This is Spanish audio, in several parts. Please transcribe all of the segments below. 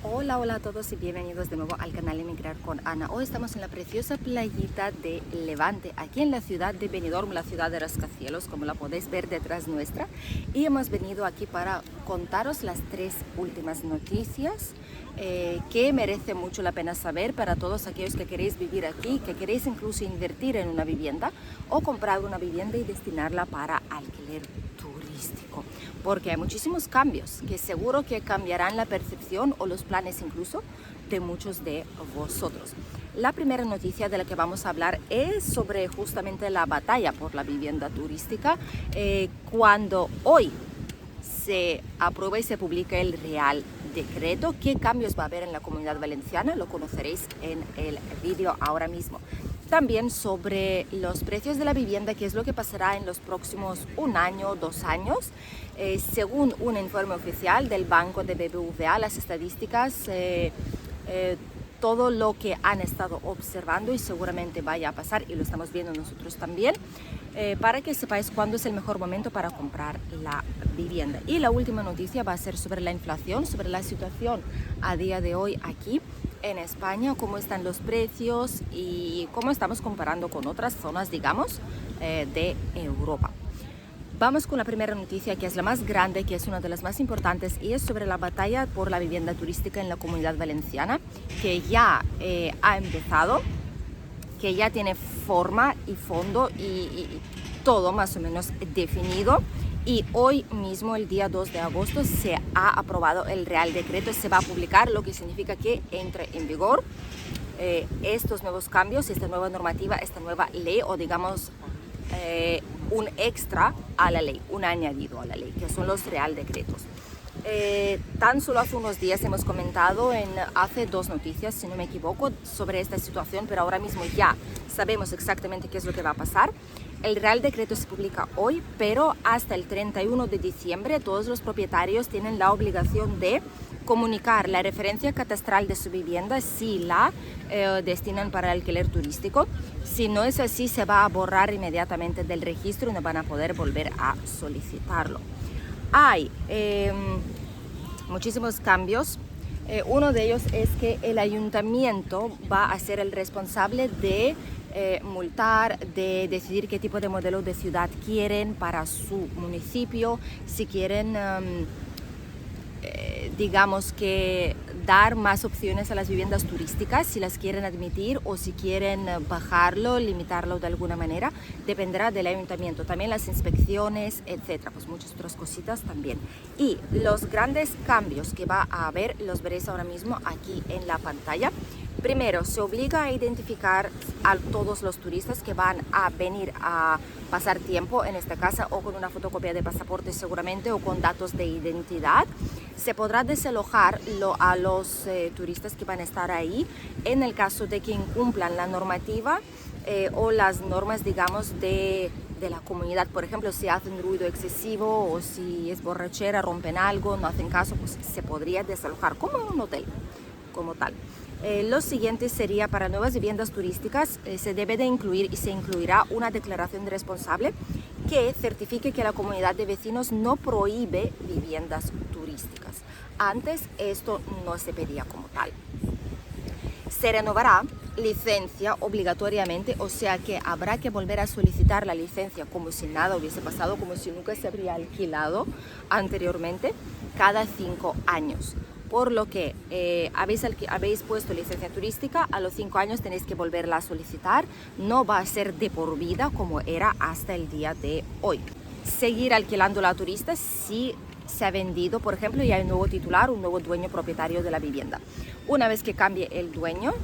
Hola, hola a todos y bienvenidos de nuevo al canal Emigrar con Ana. Hoy estamos en la preciosa playita de Levante, aquí en la ciudad de Benidorm, la ciudad de rascacielos, como la podéis ver detrás nuestra. Y hemos venido aquí para contaros las tres últimas noticias que merece mucho la pena saber para todos aquellos que queréis vivir aquí, que queréis incluso invertir en una vivienda o comprar una vivienda y destinarla para alquiler turístico, porque hay muchísimos cambios que seguro que cambiarán la percepción o los planes incluso de muchos de vosotros. La primera noticia de la que vamos a hablar es sobre justamente la batalla por la vivienda turística. Cuando hoy se aprueba y se publica el Real Decreto, ¿qué cambios va a haber en la Comunidad Valenciana? Lo conoceréis en el vídeo ahora mismo. También sobre los precios de la vivienda, qué es lo que pasará en los próximos 1 año, 2 años. Según un informe oficial del Banco de BBVA, las estadísticas, todo lo que han estado observando y seguramente vaya a pasar, y lo estamos viendo nosotros también, para que sepáis cuándo es el mejor momento para comprar la vivienda. Y la última noticia va a ser sobre la inflación, sobre la situación a día de hoy aquí en España, cómo están los precios y cómo estamos comparando con otras zonas, digamos, de Europa. Vamos con la primera noticia, que es la más grande, que es una de las más importantes, y es sobre la batalla por la vivienda turística en la Comunidad Valenciana, que ya ha empezado, que ya tiene forma y fondo y todo más o menos definido. Y hoy mismo, el día 2 de agosto, se ha aprobado el Real Decreto, se va a publicar, lo que significa que entre en vigor estos nuevos cambios, esta nueva normativa, esta nueva ley, o digamos un extra a la ley, un añadido a la ley, que son los Real Decretos. Tan solo hace unos días hemos comentado hace 2 noticias, si no me equivoco, sobre esta situación, pero ahora mismo ya sabemos exactamente qué es lo que va a pasar. El Real Decreto se publica hoy, pero hasta el 31 de diciembre todos los propietarios tienen la obligación de comunicar la referencia catastral de su vivienda si la destinan para alquiler turístico. Si no es así, se va a borrar inmediatamente del registro y no van a poder volver a solicitarlo. Hay muchísimos cambios. Uno de ellos es que el ayuntamiento va a ser el responsable de multar, de decidir qué tipo de modelo de ciudad quieren para su municipio, si quieren digamos que dar más opciones a las viviendas turísticas, si las quieren admitir o si quieren bajarlo, limitarlo de alguna manera, dependerá del ayuntamiento. También las inspecciones, etcétera, pues muchas otras cositas también. Y los grandes cambios que va a haber los veréis ahora mismo aquí en la pantalla. Primero, se obliga a identificar a todos los turistas que van a venir a pasar tiempo en esta casa, o con una fotocopia de pasaporte seguramente, o con datos de identidad. Se podrá desalojar a los turistas que van a estar ahí en el caso de que incumplan la normativa o las normas, digamos, de la comunidad. Por ejemplo, si hacen ruido excesivo o si es borrachera, rompen algo, no hacen caso, pues se podría desalojar como en un hotel, como tal. Lo siguiente sería, para nuevas viviendas turísticas se debe de incluir y se incluirá una declaración de responsable que certifique que la comunidad de vecinos no prohíbe viviendas turísticas. Antes esto no se pedía como tal. Se renovará licencia obligatoriamente, o sea que habrá que volver a solicitar la licencia como si nada hubiese pasado, como si nunca se habría alquilado anteriormente, cada 5 años. Por lo que habéis puesto licencia turística, a los 5 años tenéis que volverla a solicitar. No va a ser de por vida como era hasta el día de hoy. Seguir alquilándola a turistas si se ha vendido, por ejemplo, y hay un nuevo titular, un nuevo dueño propietario de la vivienda. Una vez que cambie el dueño,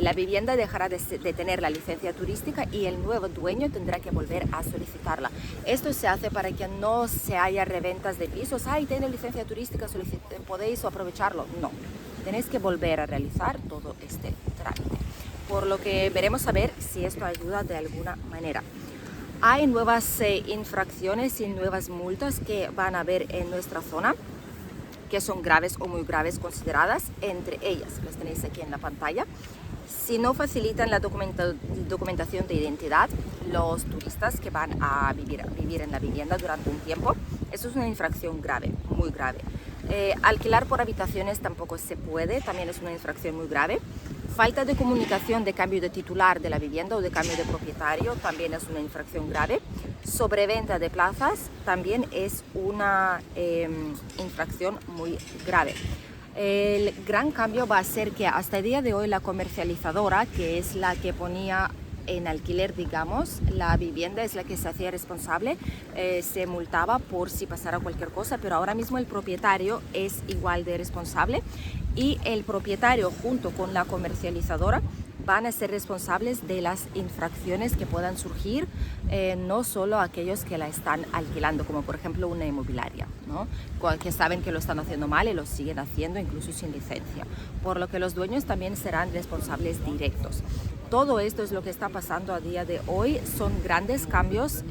la vivienda dejará de tener la licencia turística y el nuevo dueño tendrá que volver a solicitarla. Esto se hace para que no se haya reventas de pisos. ¡Ay, tiene licencia turística, podéis aprovecharlo! No, tenéis que volver a realizar todo este trámite. Por lo que veremos a ver si esto ayuda de alguna manera. Hay nuevas infracciones y nuevas multas que van a haber en nuestra zona, que son graves o muy graves consideradas. Entre ellas, las tenéis aquí en la pantalla. Si no facilitan la documentación de identidad, los turistas que van a vivir en la vivienda durante un tiempo, eso es una infracción grave, muy grave. Alquilar por habitaciones tampoco se puede, también es una infracción muy grave. Falta de comunicación de cambio de titular de la vivienda o de cambio de propietario también es una infracción grave. Sobreventa de plazas también es una infracción muy grave. El gran cambio va a ser que hasta el día de hoy la comercializadora, que es la que ponía en alquiler, digamos, la vivienda es la que se hacía responsable, se multaba por si pasara cualquier cosa, pero ahora mismo el propietario es igual de responsable y el propietario junto con la comercializadora van a ser responsables de las infracciones que puedan surgir, no solo aquellos que la están alquilando, como por ejemplo una inmobiliaria, ¿no? Que saben que lo están haciendo mal y lo siguen haciendo incluso sin licencia, por lo que los dueños también serán responsables directos. Todo esto es lo que está pasando a día de hoy, son grandes cambios.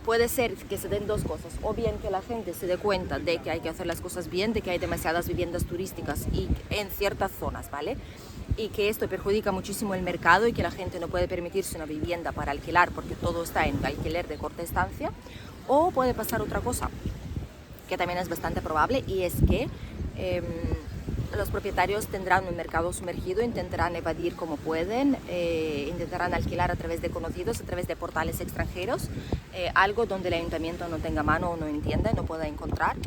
Puede ser que se den dos cosas, o bien que la gente se dé cuenta de que hay que hacer las cosas bien, de que hay demasiadas viviendas turísticas y en ciertas zonas, ¿vale? Y que esto perjudica muchísimo el mercado y que la gente no puede permitirse una vivienda para alquilar porque todo está en alquiler de corta estancia. O puede pasar otra cosa, que también es bastante probable, y es que los propietarios tendrán un mercado sumergido, intentarán evadir como pueden, intentarán alquilar a través de conocidos, a través de portales extranjeros, algo donde el ayuntamiento no tenga mano o no entienda y no pueda encontrar.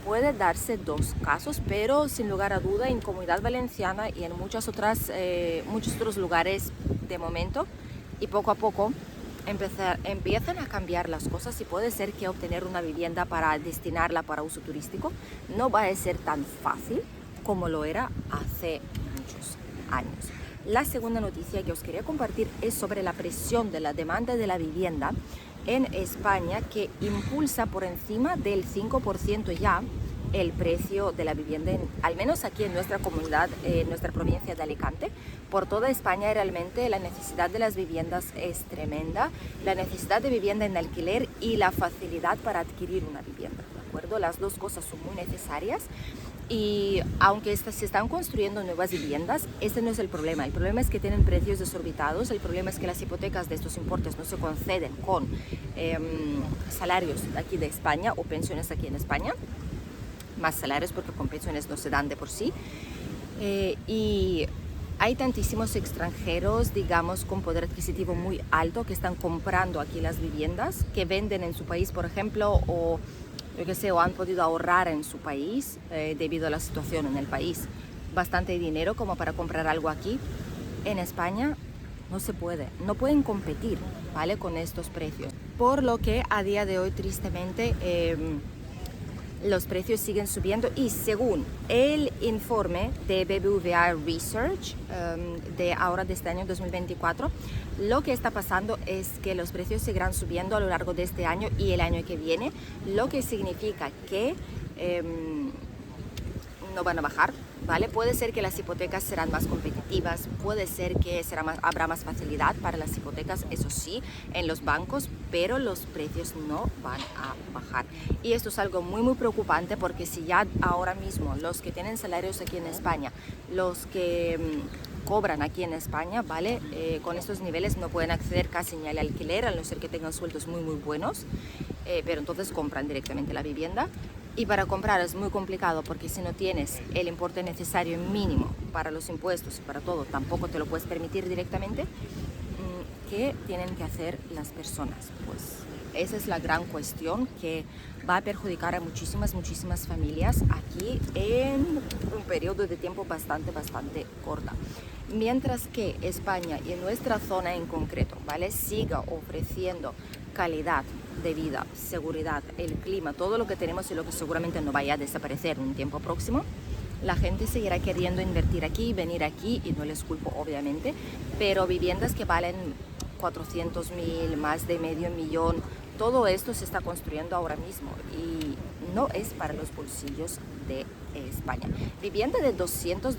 Puede darse dos casos, pero sin lugar a duda en Comunidad Valenciana y en muchos otros lugares de momento, y poco a poco empiezan a cambiar las cosas y puede ser que obtener una vivienda para destinarla para uso turístico no va a ser tan fácil como lo era hace muchos años. La segunda noticia que os quería compartir es sobre la presión de la demanda de la vivienda en España, que impulsa por encima del 5% ya el precio de la vivienda, al menos aquí en nuestra comunidad, en nuestra provincia de Alicante. Por toda España realmente la necesidad de las viviendas es tremenda, la necesidad de vivienda en alquiler y la facilidad para adquirir una vivienda, ¿de acuerdo? Las dos cosas son muy necesarias. Y aunque se están construyendo nuevas viviendas, este no es el problema. El problema es que tienen precios desorbitados, el problema es que las hipotecas de estos importes no se conceden con salarios aquí de España o pensiones aquí en España, más salarios porque con pensiones no se dan de por sí. Y hay tantísimos extranjeros, digamos, con poder adquisitivo muy alto que están comprando aquí las viviendas, que venden en su país, por ejemplo, o yo que sé, o han podido ahorrar en su país debido a la situación en el país bastante dinero como para comprar algo aquí. En España no se puede, no pueden competir, ¿vale?, con estos precios. Por lo que a día de hoy, tristemente, los precios siguen subiendo y según el informe de BBVA Research de este año 2024, lo que está pasando es que los precios seguirán subiendo a lo largo de este año y el año que viene, lo que significa que no van a bajar, ¿vale? Puede ser que las hipotecas serán más competitivas, puede ser que habrá más facilidad para las hipotecas, eso sí, en los bancos, pero los precios no van a bajar. Y esto es algo muy muy preocupante, porque si ya ahora mismo los que tienen salarios aquí en España, los que cobran aquí en España, ¿vale?, con estos niveles no pueden acceder casi ni al alquiler, a no ser que tengan sueldos muy muy buenos, pero entonces compran directamente la vivienda. Y para comprar es muy complicado, porque si no tienes el importe necesario mínimo para los impuestos y para todo, tampoco te lo puedes permitir directamente. ¿Qué tienen que hacer las personas? Pues esa es la gran cuestión que va a perjudicar a muchísimas familias aquí en un periodo de tiempo bastante corta. Mientras que España y nuestra zona en concreto, ¿vale?, siga ofreciendo calidad de vida, seguridad, el clima, todo lo que tenemos y lo que seguramente no vaya a desaparecer en un tiempo próximo, la gente seguirá queriendo invertir aquí, venir aquí, y no les culpo obviamente, pero viviendas que valen 400.000, más de medio millón, todo esto se está construyendo ahora mismo y no es para los bolsillos de España. Vivienda de 200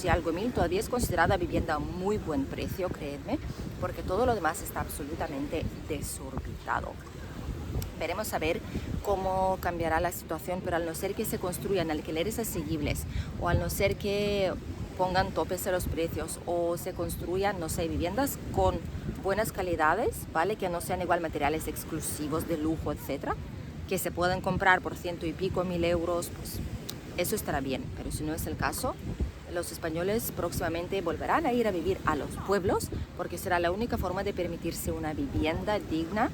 y algo mil todavía es considerada vivienda a muy buen precio, créanme, porque todo lo demás está absolutamente desorbitado. Veremos a ver cómo cambiará la situación, pero al no ser que se construyan alquileres asequibles, o al no ser que pongan topes a los precios, o se construyan, no sé, viviendas con buenas calidades, ¿vale?, que no sean igual materiales exclusivos de lujo, etcétera, que se pueden comprar por 100 y pico mil euros, pues eso estará bien, pero si no es el caso, los españoles próximamente volverán a ir a vivir a los pueblos porque será la única forma de permitirse una vivienda digna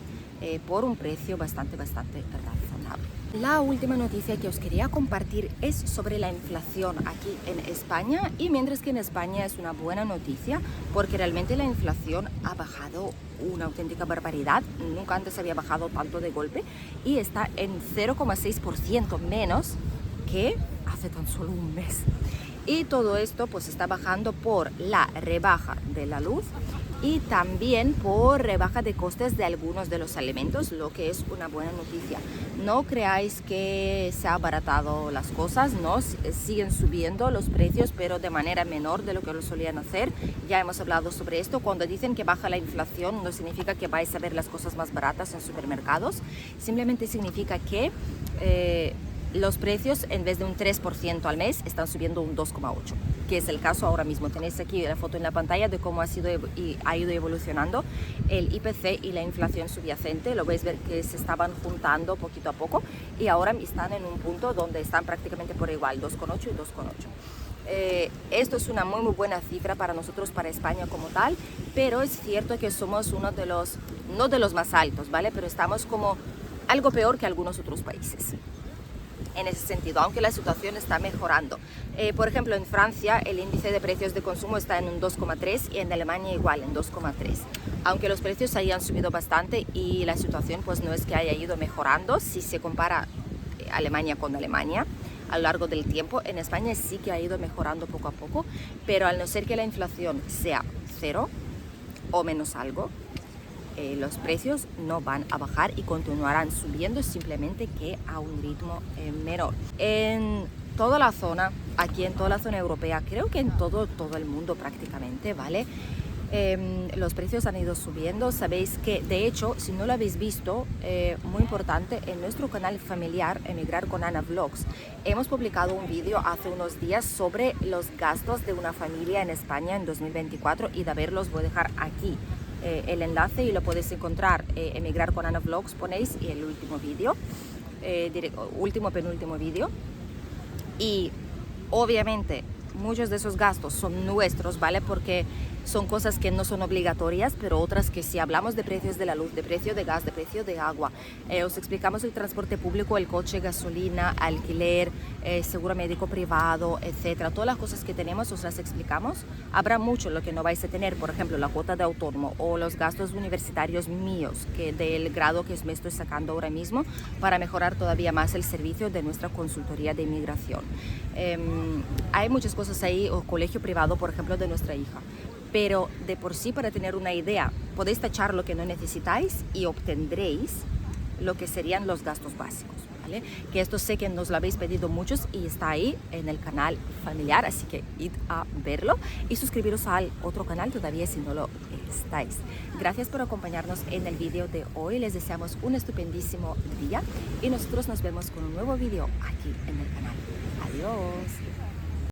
por un precio bastante razonable. La última noticia que os quería compartir es sobre la inflación aquí en España, y mientras que en España es una buena noticia porque realmente la inflación ha bajado una auténtica barbaridad, nunca antes había bajado tanto de golpe y está en 0,6% menos que hace tan solo un mes. Y todo esto pues está bajando por la rebaja de la luz y también por rebaja de costes de algunos de los alimentos, lo que es una buena noticia. No creáis que se ha abaratado las cosas, no, siguen subiendo los precios, pero de manera menor de lo que lo solían hacer. Ya hemos hablado sobre esto. Cuando dicen que baja la inflación, no significa que vais a ver las cosas más baratas en supermercados, simplemente significa que los precios, en vez de un 3% al mes, están subiendo un 2,8%, que es el caso ahora mismo. Tenéis aquí la foto en la pantalla de cómo ha ido evolucionando el IPC y la inflación subyacente. Lo vais a ver que se estaban juntando poquito a poco y ahora están en un punto donde están prácticamente por igual, 2,8 y 2,8. Esto es una muy buena cifra para nosotros, para España como tal, pero es cierto que somos uno de los, no de los más altos, ¿vale? Pero estamos como algo peor que algunos otros países en ese sentido, aunque la situación está mejorando. Por ejemplo, en Francia el índice de precios de consumo está en un 2,3 y en Alemania igual, en 2,3. Aunque los precios hayan subido bastante y la situación pues no es que haya ido mejorando, si se compara Alemania con Alemania a lo largo del tiempo, en España sí que ha ido mejorando poco a poco, pero al no ser que la inflación sea cero o menos algo, los precios no van a bajar y continuarán subiendo, simplemente que a un ritmo menor. En toda la zona, aquí en toda la zona europea, creo que en todo el mundo prácticamente, ¿vale? Los precios han ido subiendo. Sabéis que, de hecho, si no lo habéis visto, muy importante, en nuestro canal familiar Emigrar con Ana Vlogs hemos publicado un vídeo hace unos días sobre los gastos de una familia en España en 2024 y de haberlos voy a dejar aquí el enlace y lo podéis encontrar. Emigrar con Ana Vlogs ponéis y el último vídeo, penúltimo vídeo, y obviamente muchos de esos gastos son nuestros, ¿vale? Porque son cosas que no son obligatorias, pero otras que si hablamos de precios de la luz, de precio de gas, de precio de agua, os explicamos el transporte público, el coche, gasolina, alquiler, seguro médico privado, etcétera. Todas las cosas que tenemos os las explicamos. Habrá mucho lo que no vais a tener, por ejemplo, la cuota de autónomo o los gastos universitarios míos, que del grado que me estoy sacando ahora mismo, para mejorar todavía más el servicio de nuestra consultoría de inmigración. Hay muchas cosas ahí, o colegio privado, por ejemplo, de nuestra hija. Pero de por sí, para tener una idea, podéis tachar lo que no necesitáis y obtendréis lo que serían los gastos básicos, ¿vale? Que esto sé que nos lo habéis pedido muchos y está ahí en el canal familiar, así que id a verlo y suscribiros al otro canal todavía si no lo estáis. Gracias por acompañarnos en el vídeo de hoy, les deseamos un estupendísimo día y nosotros nos vemos con un nuevo vídeo aquí en el canal. Adiós.